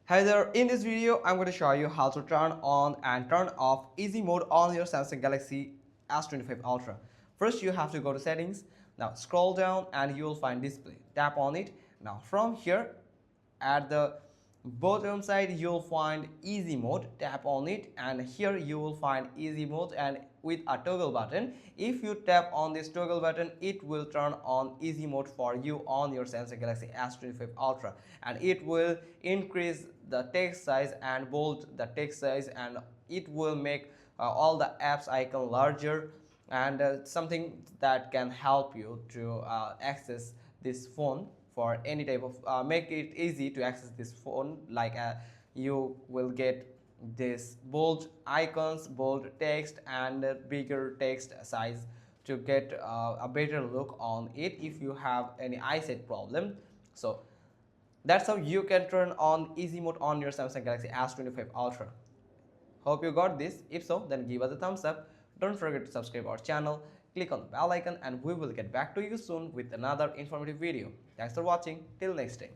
Hi there, in this video I'm going to show you how to turn on and turn off easy mode on your Samsung Galaxy S25 Ultra. First you have to go to settings, now scroll down and you will find display. Tap on it. Now from here at the bottom side you'll find easy mode. Tap on it and here you will find easy mode and with a toggle button. If you tap on this toggle button, it will turn on easy mode for you on your Samsung Galaxy S25 Ultra, and it will increase the text size and bold the text size, and it will make all the apps icon larger, and something that can help you to access this phone for any type of make it easy to access this phone, like you will get this bold icons, bold text and bigger text size to get a better look on it if you have any eyesight problem. So that's how you can turn on easy mode on your Samsung Galaxy S25 Ultra. Hope you got this. If so, then give us a thumbs up. Don't forget to subscribe our channel, click on the bell icon, and we will get back to you soon with another informative video. Thanks for watching. Till next time.